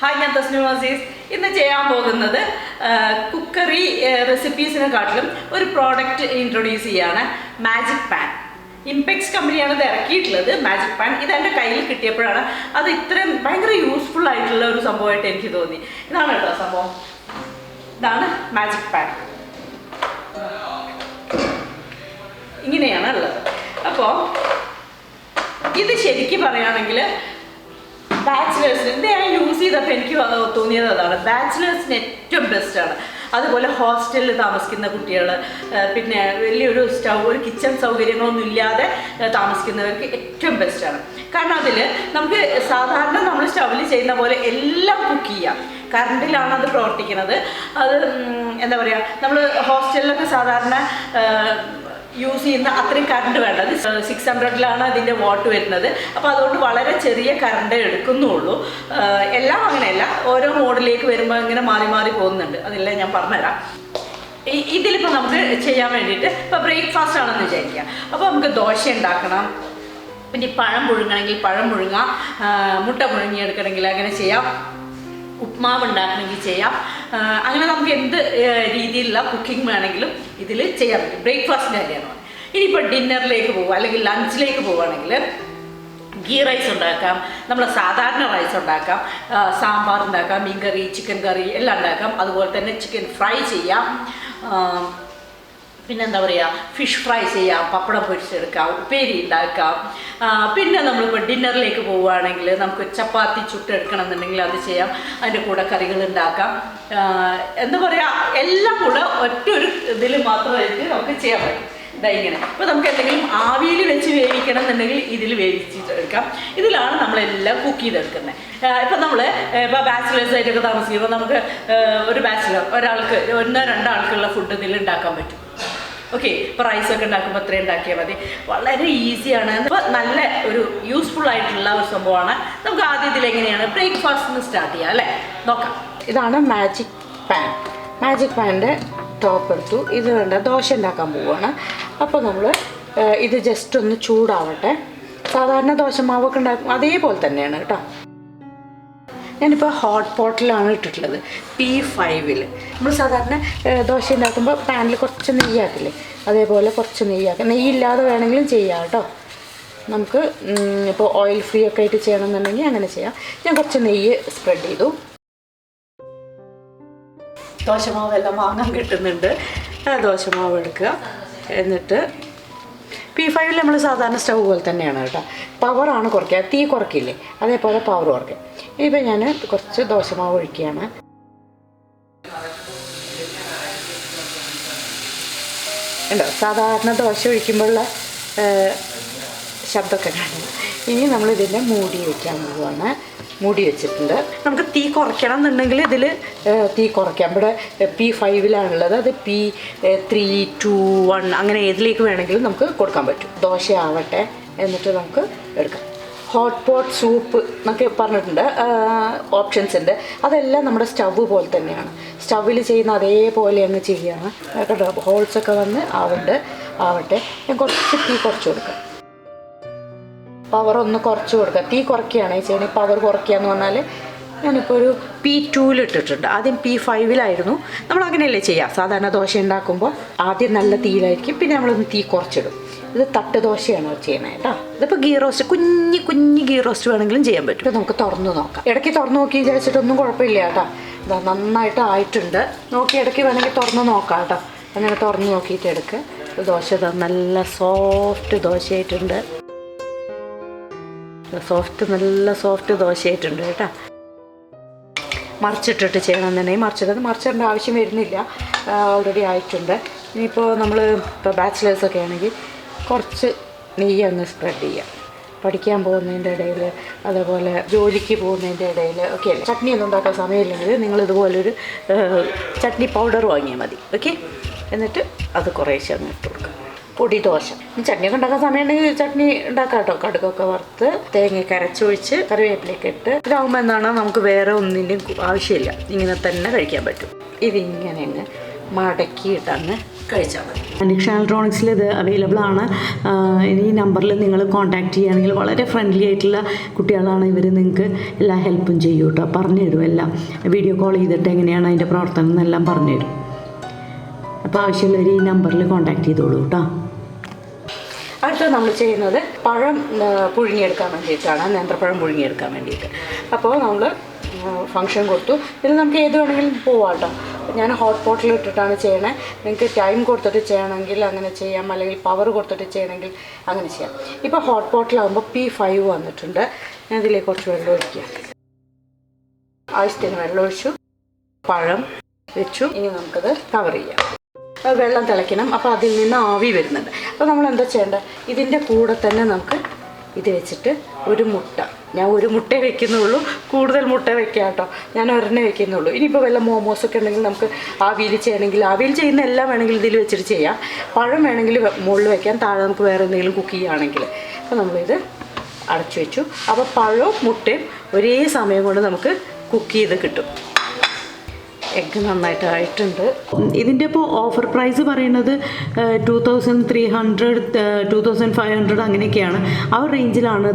Hi, I'm Thesnim Azeez. In the cookery recipes in a product introduce Magic Pan. Impex company is the Magic Pan. This is useful Magic Pan. Bachelors, they use the bachelors best. That's why hostel is stove kitchen best. Use in the current 600 lana the water wetness. Upon Valera Cheria current Kunulu, Ella Manganella, or a model lake where Mangana Mari Ponand, Adilana Parmera. Idilipanam Chaya meditated for breakfast on the Jakia. Upon the dosa and Dakana, the Paramburanga, Mutta Muranga Karangila. Upma ഉണ്ടാക്കണമെങ്കിൽ ചെയ്യാം അങ്ങനെ നമുക്ക് എന്ത് രീതിയിലുള്ള cooking വേണമെങ്കിലും ഇതിൽ ചെയ്യാൻ പറ്റും ബ്രേക്ക്ഫാസ്റ്റിന്റെ കാര്യമാണ് ഇനിയിപ്പോൾ ഡിന്നറിലേക്ക് പോവുക അല്ലെങ്കിൽ ലഞ്ചിലേക്ക് പോവുകയാണെങ്കിൽ ഗീ റൈസ് ഉണ്ടാക്കാം നമ്മൾ സാധാരണ റൈസ് ഉണ്ടാക്കാം സാമ്പാർ ഉണ്ടാക്കാം മീൻ കറി ചിക്കൻ കറി എല്ലാം ഉണ്ടാക്കാം അതുപോലെ തന്നെ ചിക്കൻ ഫ്രൈ ചെയ്യാം പിന്നെ fish fry ചെയ്യാം പപ്പടം പൊരിച്ചെടുക്കാം ഉപ്പേരി ഉണ്ടാക്കാം പിന്നെ നമ്മൾ ഇപ്പോൾ ഡിന്നറിലേക്ക് പോവുകയാണെങ്കിൽ നമുക്ക് ചപ്പാത്തി ചുട്ടെടുക്കണം എന്നുണ്ടെങ്കിൽ അത് ചെയ്യാം അതിൻ്റെ കൂടെ കറികൾ ഉണ്ടാക്കാം എല്ലാം കൂടെ ഒറ്റൊരു ഇതിൽ മാത്രമായിട്ട് നമുക്ക് ചെയ്യാൻ പറ്റും ഇങ്ങനെ ഇപ്പോൾ നമുക്ക് എന്തെങ്കിലും ആവിയിൽ വെച്ച് വേവിക്കണം എന്നുണ്ടെങ്കിൽ ഇതിൽ വേവിച്ചെടുക്കാം ഇതിലാണ് നമ്മളെല്ലാം കുക്ക് ചെയ്തെടുക്കുന്നത് ഇപ്പോൾ നമ്മൾ ഇപ്പോൾ ബാച്ചിലേഴ്സ് ആയിട്ടൊക്കെ താമസിക്കുമ്പോൾ നമുക്ക് ഒരു ബാച്ചിലർ ഒരാൾക്ക് ഒന്നോ രണ്ടോ ആൾക്കുള്ള ഫുഡ് ഇതിൽ ഉണ്ടാക്കാൻ പറ്റും Okay, price of easy and useful breakfast start. This is a magic pan. Magic pan top this is a dosa. This is just a I have a hot pot P5. We have a pan with oil free. I spread P5 is a stove. Power on a tea corkile. That's power. Now, I will dosa maavu oyikkana. സാധാരണ ദോശ ഒഴിക്കുമ്പോഴുള്ള ശബ്ദമൊക്കെ കാണും ഇനി നമ്മൾ ഇതിനെ മൂടി വെക്കാൻ പോവാണ് മൂടി വെച്ചിട്ടുണ്ട് നമുക്ക് തീ കുറയ്ക്കണം എന്നുണ്ടെങ്കിൽ ഇതിൽ തീ കുറയ്ക്കാം ഇവിടെ P5 അത് P3 2 1 അങ്ങനെ ഏതിലേക്ക് വേണമെങ്കിലും നമുക്ക് കൊടുക്കാൻ പറ്റും ദോശ ആവട്ടെ എന്നിട്ട് നമുക്ക് എടുക്കാം hot pot soup എന്നൊക്കെ പറഞ്ഞിട്ടുണ്ട് ഓപ്ഷൻസ് ഉണ്ട് അതെല്ലാം നമ്മുടെ സ്റ്റവ് പോലെ തന്നെയാണ് സ്റ്റവിൽ ചെയ്യുന്ന അതേപോലെ അങ്ങ് ചെയ്യാണ് കേട്ടോ ഹോൾസ് ഒക്കെ വന്ന് ആവട്ടെ ഞാൻ കുറച്ച് തീ കുറച്ച് കൊടുക്കാം പവർ ഒന്ന് കുറച്ച് കൊടുക്കാം തീ കുറയ്ക്കുകയാണ് ചെയ്യുന്നത് പവർ കുറയ്ക്കുകയെന്ന് പറഞ്ഞാൽ ഞാനിപ്പോൾ ഒരു P2 ഇട്ടിട്ടുണ്ട് ആദ്യം P5 നമ്മൾ അങ്ങനെയല്ലേ ചെയ്യുക സാധാരണ ദോശ ഉണ്ടാക്കുമ്പോൾ ആദ്യം നല്ല തീയിലായിരിക്കും പിന്നെ നമ്മളൊന്ന് തീ കുറച്ചിടും ഇത് തട്ട് ദോശയാണ് ചെയ്യുന്നത് കേട്ടോ ഇതിപ്പോൾ ഗീ റോസ്റ്റ് കുഞ്ഞി ഗീ റോസ്റ്റ് വേണമെങ്കിലും ചെയ്യാൻ പറ്റും നമുക്ക് തുറന്ന് നോക്കാം ഇടയ്ക്ക് തുറന്ന് നോക്കി വിചാരിച്ചിട്ടൊന്നും കുഴപ്പമില്ല കേട്ടോ ഇതാ നന്നായിട്ട് ആയിട്ടുണ്ട് നോക്കി ഇടയ്ക്ക് വേണമെങ്കിൽ തുറന്ന് നോക്കാം കേട്ടോ അങ്ങനെ തുറന്ന് നോക്കിയിട്ട് എടുക്കുക ദോശ നല്ല സോഫ്റ്റ് ദോശയായിട്ടുണ്ട് നല്ല സോഫ്റ്റ് ദോശയായിട്ടുണ്ട് കേട്ടോ മറിച്ചിട്ടിട്ട് ചെയ്യണമെന്നുണ്ടെങ്കിൽ മറിച്ചിടേണ്ട ആവശ്യം വരുന്നില്ല ഓൾറെഡി ആയിട്ടുണ്ട് ഇനിയിപ്പോൾ നമ്മൾ ഇപ്പോൾ ബാച്ചിലേഴ്സൊക്കെ ആണെങ്കിൽ കുറച്ച് നെയ്യ് അങ്ങ് സ്പ്രെഡ് ചെയ്യാം പഠിക്കാൻ പോകുന്നതിൻ്റെ ഇടയിൽ അതേപോലെ ജോലിക്ക് പോകുന്നതിൻ്റെ ഇടയിൽ ഒക്കെ അല്ലേ ചട്നിയൊന്നും ഉണ്ടാക്കാൻ സമയമില്ലെങ്കിൽ നിങ്ങൾ ഇതുപോലൊരു ചട്നി പൗഡർ വാങ്ങിയാൽ മതി ഓക്കെ എന്നിട്ട് അത് കുറേശ്ശെ അങ്ങ് ഇട്ട് കൊടുക്കുക പൊടി ദോശ ചട്നിയൊക്കെ ഉണ്ടാക്കാൻ സമയമുണ്ടെങ്കിൽ ചട്നി ഉണ്ടാക്കാം കേട്ടോ കടുകൊക്കെ വറുത്ത് തേങ്ങയൊക്കെ അരച്ചൊഴിച്ച് കറിവേപ്പിലൊക്കെ ഇട്ട് ഇതാകുമ്പോൾ എന്താണ് നമുക്ക് വേറെ ഒന്നിൻ്റെയും ആവശ്യമില്ല ഇങ്ങനെ തന്നെ കഴിക്കാൻ പറ്റും ഇതിങ്ങനെ അങ്ങ് മടക്കിയിട്ടങ്ങ് കഴിച്ചാൽ മതി. അനിക്ഷ ഇലക്ട്രോണിക്സിൽ ഇത് അവൈലബിൾ ആണ്. ഈ നമ്പറിൽ നിങ്ങൾ കോൺടാക്റ്റ് ചെയ്യുകയാണെങ്കിൽ വളരെ ഫ്രണ്ട്ലി ആയിട്ടുള്ള കുട്ടികളാണ് ഇവർ. നിങ്ങൾക്ക് എല്ലാ ഹെൽപ്പും ചെയ്യും കേട്ടോ, പറഞ്ഞു തരും എല്ലാം. വീഡിയോ കോൾ ചെയ്തിട്ട് എങ്ങനെയാണ് അതിൻ്റെ പ്രവർത്തനം എന്നെല്ലാം പറഞ്ഞു തരും. അപ്പോൾ ആവശ്യമുള്ളവർ ഈ നമ്പറിൽ കോൺടാക്റ്റ് ചെയ്തോളൂ കേട്ടോ. അടുത്ത നമ്മൾ ചെയ്യുന്നത് പഴം പുഴുങ്ങിയെടുക്കാൻ വേണ്ടിയിട്ടാണ്, നേന്ത്രപ്പഴം പുഴുങ്ങിയെടുക്കാൻ വേണ്ടിയിട്ട്. അപ്പോൾ നമ്മൾ ഫംഗ്ഷൻ കൊടുത്തു. ഇതിൽ നമുക്ക് ഏത് വേണമെങ്കിലും പോവാം കേട്ടോ. ഞാൻ ഹോട്ട് പോട്ടിൽ ഇട്ടിട്ടാണ് ചെയ്യണേ. നിങ്ങൾക്ക് ടൈം കൊടുത്തിട്ട് ചെയ്യണമെങ്കിൽ അങ്ങനെ ചെയ്യാം, അല്ലെങ്കിൽ പവർ കൊടുത്തിട്ട് ചെയ്യണമെങ്കിൽ അങ്ങനെ ചെയ്യാം. ഇപ്പോൾ ഹോട്ട് പോട്ടിലാകുമ്പോൾ P5 വന്നിട്ടുണ്ട്. ഞാൻ ഇതിലേക്ക് കുറച്ച് വെള്ളം ഒഴിക്കുക. ആവശ്യത്തിന് വെള്ളം ഒഴിച്ചു, പഴം വെച്ചു. ഇനി നമുക്കത് കവർ ചെയ്യാം. വെള്ളം തിളയ്ക്കണം, അപ്പോൾ അതിൽ നിന്ന് ആവി വരുന്നുണ്ട്. അപ്പോൾ നമ്മൾ എന്താ ചെയ്യേണ്ടത്, ഇതിൻ്റെ കൂടെ തന്നെ നമുക്ക് ഇത് വെച്ചിട്ട് ഒരു മുട്ട, ഞാൻ ഒരു മുട്ടേ വെക്കുന്നുള്ളൂ, കൂടുതൽ മുട്ട വെക്കാം കേട്ടോ, ഞാൻ ഒരെണ്ണേ വെക്കുന്നുള്ളൂ. ഇനിയിപ്പോൾ വല്ല മോമോസൊക്കെ ഉണ്ടെങ്കിൽ നമുക്ക് ആവിയിൽ ചെയ്യണമെങ്കിൽ, ആവിയിൽ ചെയ്യുന്ന എല്ലാം വേണമെങ്കിൽ ഇതിൽ വെച്ചിട്ട് ചെയ്യാം. പഴം വേണമെങ്കിൽ മുകളിൽ വെക്കാം, താഴെ നമുക്ക് വേറെ എന്തെങ്കിലും കുക്ക് ചെയ്യുകയാണെങ്കിൽ. അപ്പോൾ നമ്മളിത് അടച്ചു വെച്ചു. അപ്പോൾ പഴവും മുട്ടയും ഒരേ സമയം കൊണ്ട് നമുക്ക് കുക്ക് ചെയ്ത് കിട്ടും. എഗ്ഗ് നന്നായിട്ട് ആയിട്ടുണ്ട്. ഇതിൻ്റെ ഇപ്പോൾ ഓഫർ പ്രൈസ് പറയുന്നത് 2300, 2500 അങ്ങനെയൊക്കെയാണ്. ആ ഒരു റേഞ്ചിലാണ്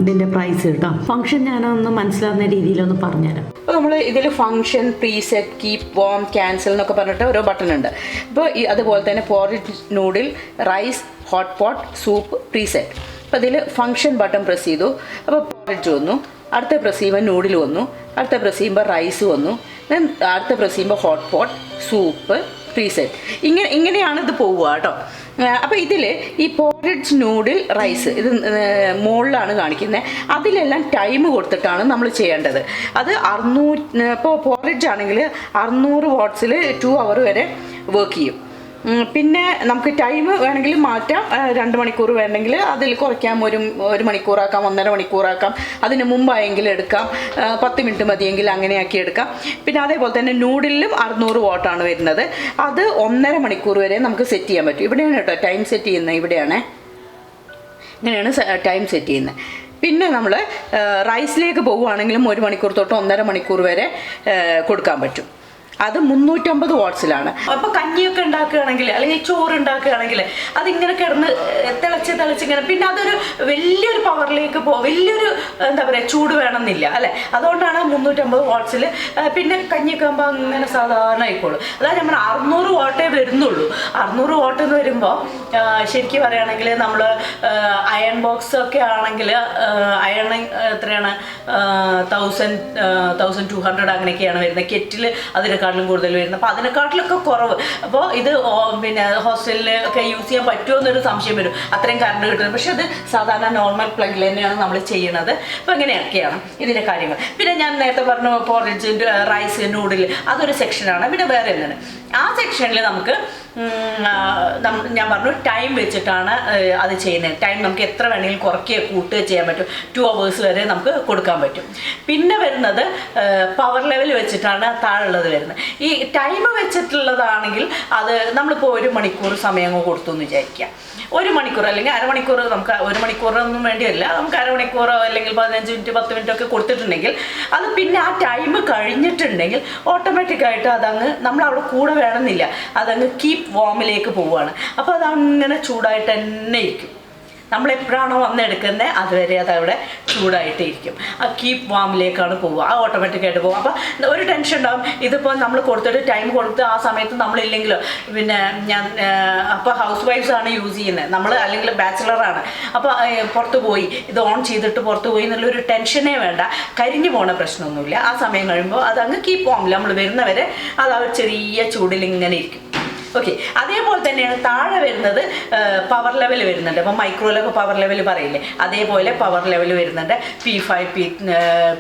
ഇതിൻ്റെ പ്രൈസ് കേട്ടോ. ഫംഗ്ഷൻ ഞാനൊന്ന് മനസ്സിലാവുന്ന രീതിയിലൊന്ന് പറഞ്ഞുതരാം. അപ്പോൾ നമ്മൾ ഇതിൽ function, preset, keep warm, cancel എന്നൊക്കെ പറഞ്ഞിട്ട് ഓരോ ബട്ടൺ ഉണ്ട്. അപ്പോൾ അതുപോലെ തന്നെ porridge, noodle, rice, hot pot, soup, preset. അപ്പോൾ ഇതിൽ ഫംഗ്ഷൻ ബട്ടൺ പ്രസ് ചെയ്തു. അപ്പോൾ പോറിജ് വന്നു, അടുത്ത പ്രസ് ചെയ്യുമ്പോൾ നൂഡിൽ വന്നു, അടുത്ത പ്രസ് ചെയ്യുമ്പോൾ റൈസ് വന്നു, അടുത്ത പ്രസ് ചെയ്യുമ്പോൾ ഹോട്ട് പോട്ട്, സൂപ്പ്, പ്രീസെറ്റ്. ഇങ്ങനെയാണ് ഇത് പോവുക കേട്ടോ. അപ്പോൾ ഇതിൽ ഈ പോറിഡ്ജ്, നൂഡിൽ, റൈസ് ഇത് മുകളിലാണ് കാണിക്കുന്നത്. അതിലെല്ലാം ടൈം കൊടുത്തിട്ടാണ് നമ്മൾ ചെയ്യേണ്ടത്. അത് 600, ഇപ്പോൾ പോറിഡ്ജ് ആണെങ്കിൽ 600 വാട്ട്സിൽ 2 അവർ വരെ വർക്ക് ചെയ്യും. പിന്നെ നമുക്ക് ടൈം വേണമെങ്കിൽ മാറ്റാം. 2 മണിക്കൂർ വേണമെങ്കിൽ അതിൽ കുറയ്ക്കാം, 1 മണിക്കൂറാക്കാം, 1.5 മണിക്കൂറാക്കാം, അതിന് മുമ്പായെങ്കിൽ എടുക്കാം, 10 മിനിറ്റ് മതിയെങ്കിൽ അങ്ങനെയാക്കി എടുക്കാം. പിന്നെ അതേപോലെ തന്നെ നൂഡിലും 600 വാട്ടാണ് വരുന്നത്. അത് 1.5 മണിക്കൂർ വരെ നമുക്ക് സെറ്റ് ചെയ്യാൻ പറ്റും. ഇവിടെയാണ് കേട്ടോ ടൈം സെറ്റ് ചെയ്യുന്നത്, ഇവിടെയാണ്, ഇങ്ങനെയാണ് ടൈം സെറ്റ് ചെയ്യുന്നത്. പിന്നെ നമ്മൾ റൈസിലേക്ക് പോകുവാണെങ്കിലും 1 മണിക്കൂർ തൊട്ട് 1.5 മണിക്കൂർ വരെ കൊടുക്കാൻ പറ്റും. അത് 350 വാട്ട്സിലാണ്. അപ്പോൾ കഞ്ഞിയൊക്കെ ഉണ്ടാക്കുകയാണെങ്കിൽ, അല്ലെങ്കിൽ ചോറ് ഉണ്ടാക്കുകയാണെങ്കിൽ അതിങ്ങനെ കിടന്ന് തിളച്ചിങ്ങനെ, പിന്നെ അതൊരു വലിയൊരു പവറിലേക്ക് വലിയൊരു എന്താ പറയുക ചൂട് വേണമെന്നില്ല അല്ലേ. അതുകൊണ്ടാണ് 350 വാട്ട്സിൽ. പിന്നെ കഞ്ഞിയൊക്കെ ആകുമ്പോൾ അങ്ങനെ സാധാരണ ആയിക്കോളും. അതായത് നമ്മൾ 600 വാട്ടേ വരുന്നുള്ളൂ. 600 വാട്ട് എന്ന് വരുമ്പോൾ ശരിക്കും പറയുകയാണെങ്കിൽ നമ്മൾ അയൺ ബോക്സ് ഒക്കെ ആണെങ്കിൽ അയൺ എത്രയാണ്, 1200 അങ്ങനെയൊക്കെയാണ് വരുന്നത്. കെറ്റിൽ അതിനൊക്കെ കൂടുതൽ വരുന്നത്. അപ്പോൾ അതിനെക്കാട്ടിലൊക്കെ കുറവ്. അപ്പോൾ ഇത് പിന്നെ ഹോസ്റ്റലിൽ ഒക്കെ യൂസ് ചെയ്യാൻ പറ്റുമോ എന്നൊരു സംശയം വരും, അത്രയും കറണ്ട് കിട്ടുന്നത്. പക്ഷെ അത് സാധാരണ നോർമൽ പ്ലഗിൽ തന്നെയാണ് നമ്മൾ ചെയ്യുന്നത്. അപ്പോൾ ഇങ്ങനെയൊക്കെയാണ് ഇതിൻ്റെ കാര്യങ്ങൾ. പിന്നെ ഞാൻ നേരത്തെ പറഞ്ഞു പോറിജ്, റൈസ്, നൂഡിൽ, അതൊരു സെക്ഷനാണ്. പിന്നെ വേറെ എന്താണ് ആ സെക്ഷനിൽ നമുക്ക് ഞാൻ പറഞ്ഞു ടൈം വെച്ചിട്ടാണ് അത് ചെയ്യുന്നത്. ടൈം നമുക്ക് എത്ര വേണമെങ്കിലും കുറയ്ക്കുക കൂട്ടുക ചെയ്യാൻ പറ്റും. 2 hours വരെ നമുക്ക് കൊടുക്കാൻ പറ്റും. പിന്നെ വരുന്നത് പവർ ലെവൽ വെച്ചിട്ടാണ് താഴെയുള്ളത് വരുന്നത്. ഈ ടൈം വെച്ചിട്ടുള്ളതാണെങ്കിൽ അത് നമ്മളിപ്പോൾ 1 മണിക്കൂർ സമയം കൊടുത്തു എന്ന് വിചാരിക്കുക. 1 മണിക്കൂർ അല്ലെങ്കിൽ അരമണിക്കൂർ, നമുക്ക് 1 മണിക്കൂറൊന്നും വേണ്ടിയല്ല, നമുക്ക് അരമണിക്കൂറോ അല്ലെങ്കിൽ 15 മിനിറ്റ് 10 മിനിറ്റ് ഒക്കെ കൊടുത്തിട്ടുണ്ടെങ്കിൽ അത് പിന്നെ ആ ടൈം കഴിഞ്ഞിട്ടുണ്ടെങ്കിൽ ഓട്ടോമാറ്റിക്കായിട്ട് അതങ്ങ് നമ്മളവിടെ കൂടെ വേണമെന്നില്ല, അതങ്ങ് കീപ്പ് വാമിലേക്ക് പോവുകയാണ്. അപ്പോൾ അതങ്ങനെ ചൂടായിട്ട് തന്നെ ഇരിക്കും. നമ്മളെപ്പോഴാണോ വന്നെടുക്കുന്നത് അതുവരെ അതവിടെ ചൂടായിട്ടിരിക്കും. ആ കീപ്പ് വാമിലേക്കാണ് പോവുക, ആ ഓട്ടോമാറ്റിക്കായിട്ട് പോകും. അപ്പോൾ ഒരു ടെൻഷൻ ഉണ്ടാകും. ഇതിപ്പോൾ നമ്മൾ കൊടുത്തിട്ട് ടൈം കൊടുത്ത് ആ സമയത്ത് നമ്മളില്ലെങ്കിലോ, പിന്നെ അപ്പോൾ ഹൗസ് വൈഫ്സാണ് യൂസ് ചെയ്യുന്നത്, നമ്മൾ അല്ലെങ്കിൽ ബാച്ചിലറാണ്, അപ്പോൾ പുറത്ത് പോയി ഇത് ഓൺ ചെയ്തിട്ട് പുറത്ത് പോയി എന്നുള്ളൊരു ടെൻഷനേ വേണ്ട. കരിഞ്ഞു പോണ പ്രശ്നമൊന്നുമില്ല. ആ സമയം കഴിയുമ്പോൾ അതങ്ങ് കീപ്പ് വാമിൽ നമ്മൾ വരുന്നവരെ അത് ആ ഒരു ചെറിയ ചൂടിൽ ഇങ്ങനെ ഇരിക്കും. ഓക്കെ. അതേപോലെ തന്നെയാണ് താഴെ വരുന്നത് പവർ ലെവൽ വരുന്നുണ്ട്. അപ്പോൾ മൈക്രോയിലൊക്കെ പവർ ലെവൽ പറയില്ലേ, അതേപോലെ പവർ ലെവൽ വരുന്നുണ്ട്. P5,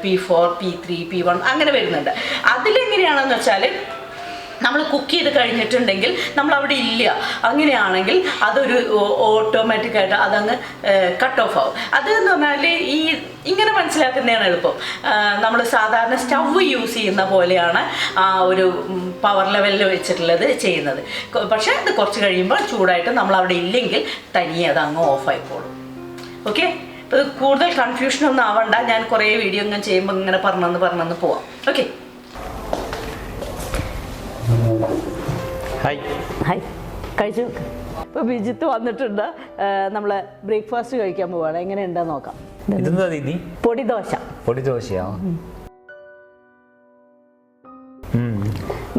P4, P3, P1 അങ്ങനെ വരുന്നുണ്ട്. അതിലെങ്ങനെയാണെന്ന് വെച്ചാൽ നമ്മൾ കുക്ക് ചെയ്ത് കഴിഞ്ഞിട്ടുണ്ടെങ്കിൽ നമ്മളവിടെ ഇല്ല, അങ്ങനെയാണെങ്കിൽ അതൊരു ഓട്ടോമാറ്റിക്കായിട്ട് അതങ്ങ് കട്ട് ഓഫ് ആവും. അതെന്ന് പറഞ്ഞാൽ ഇങ്ങനെ മനസ്സിലാക്കുന്നതാണ് എളുപ്പം. നമ്മൾ സാധാരണ സ്റ്റവ് യൂസ് ചെയ്യുന്ന പോലെയാണ് ആ ഒരു പവർ ലെവലിൽ വെച്ചിട്ടുള്ളത് ചെയ്യുന്നത്. പക്ഷേ അത് കുറച്ച് കഴിയുമ്പോൾ ചൂടായിട്ട് നമ്മളവിടെ ഇല്ലെങ്കിൽ തനിയെ അത് അങ്ങ് ഓഫ് ആയിക്കോളും. ഓക്കെ. അപ്പോൾ ഇത് കൂടുതൽ കൺഫ്യൂഷനൊന്നും ആവണ്ട, ഞാൻ കുറേ വീഡിയോ ഇങ്ങനെ ചെയ്യുമ്പോൾ ഇങ്ങനെ പറഞ്ഞെന്ന് പോവാം. ഓക്കെ. ഹായ്. ഹായ്, കഴിച്ചു. ഇപ്പോൾ ബിജിത്ത് വന്നിട്ടുണ്ട്. നമ്മൾ ബ്രേക്ക്ഫാസ്റ്റ് കഴിക്കാൻ പോവാണ്. എങ്ങനെയുണ്ടെന്ന് നോക്കാം. ഇതെന്താ ദീദി? പൊടിദോശ. പൊടിദോശയാ?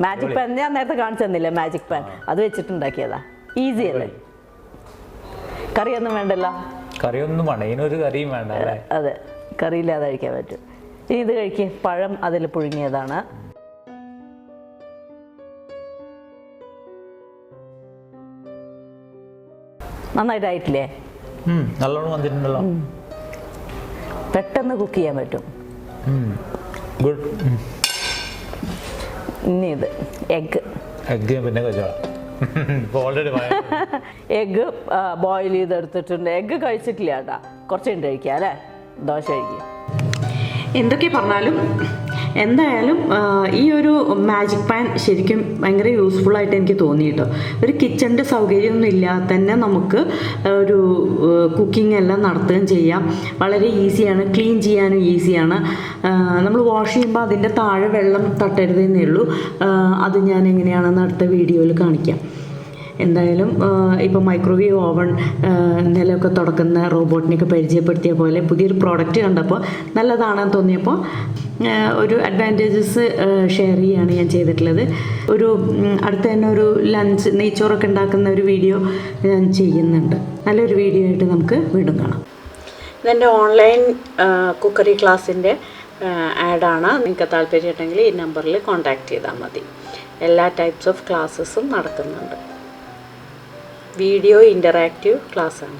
മാജിക് പാൻ ഞാൻ നേരത്തെ കാണിച്ചു തന്നില്ലേ? മാജിക് പാൻ അത് വെച്ചിട്ടുണ്ടാക്കിയതാ. ഈസി അല്ലേ? കറിയൊന്നും വേണ്ടല്ലോ. കറിയൊന്നും വേണ്ട, ഇതിനൊരു കറിയും വേണ്ട അല്ലേ? അതെ, കറിയില്ലാതെ കഴിക്കാൻ പറ്റും. ഇനി ഇത് കഴിക്കുക. പഴം അതിൽ പുഴുങ്ങിയതാണ്. നന്നായിട്ടായിട്ടില്ലേ? നല്ലോണം വന്നിട്ടുണ്ടല്ലോ. പെട്ടെന്ന് കുക്ക് ചെയ്യാൻ പറ്റും. ഗുഡ്. ഇനി ഇത് എഗ്ഗ് പിന്നെ കഴിച്ചോളാം. എഗ്ഗ് ബോയിൽ ചെയ്തെടുത്തിട്ടുണ്ട്. എഗ്ഗ് കഴിച്ചിട്ടില്ല കേട്ടാ. കുറച്ച് കഴിഞ്ഞ് കഴിക്കുക അല്ലേ? ദോശ കഴിക്കുക. എന്തൊക്കെ പറഞ്ഞാലും എന്തായാലും ഈ ഒരു മാജിക് പാൻ ശരിക്കും ഭയങ്കര യൂസ്ഫുള്ളായിട്ട് എനിക്ക് തോന്നി കേട്ടോ. ഒരു കിച്ചണിൻ്റെ സൗകര്യമൊന്നും ഇല്ലാതെ തന്നെ നമുക്ക് ഒരു കുക്കിംഗ് എല്ലാം നടത്തുകയും ചെയ്യാം. വളരെ ഈസിയാണ്, ക്ലീൻ ചെയ്യാനും ഈസിയാണ്. നമ്മൾ വാഷ് ചെയ്യുമ്പോൾ അതിൻ്റെ താഴെ വെള്ളം തട്ടരുതെന്നേ ഉള്ളൂ. അത് ഞാൻ എങ്ങനെയാണെന്ന് അടുത്ത വീഡിയോയിൽ കാണിക്കാം. എന്തായാലും ഇപ്പോൾ മൈക്രോവേവ് ഓവൺ, നിലമൊക്കെ തുടക്കുന്ന റോബോട്ടിനെയൊക്കെ പരിചയപ്പെടുത്തിയ പോലെ പുതിയൊരു പ്രോഡക്റ്റ് കണ്ടപ്പോൾ നല്ലതാണെന്ന് തോന്നിയപ്പോൾ ഒരു അഡ്വാൻറ്റേജസ് ഷെയർ ചെയ്യുകയാണ് ഞാൻ ചെയ്തിട്ടുള്ളത്. ഒരു അടുത്ത് തന്നെ ഒരു ലഞ്ച് നെയ്ച്ചോറൊക്കെ ഉണ്ടാക്കുന്ന ഒരു വീഡിയോ ഞാൻ ചെയ്യുന്നുണ്ട്. നല്ലൊരു വീഡിയോ ആയിട്ട് നമുക്ക് വീണ്ടും കാണാം. ഇതെൻ്റെ ഓൺലൈൻ കുക്കറി ക്ലാസ്സിൻ്റെ ആഡാണ്. നിങ്ങൾക്ക് താല്പര്യമുണ്ടെങ്കിൽ ഈ നമ്പറിൽ കോൺടാക്റ്റ് ചെയ്താൽ മതി. എല്ലാ ടൈപ്സ് ഓഫ് ക്ലാസ്സസും നടക്കുന്നുണ്ട്. വീഡിയോ ഇൻ്ററാക്റ്റീവ് ക്ലാസ്സാണ്.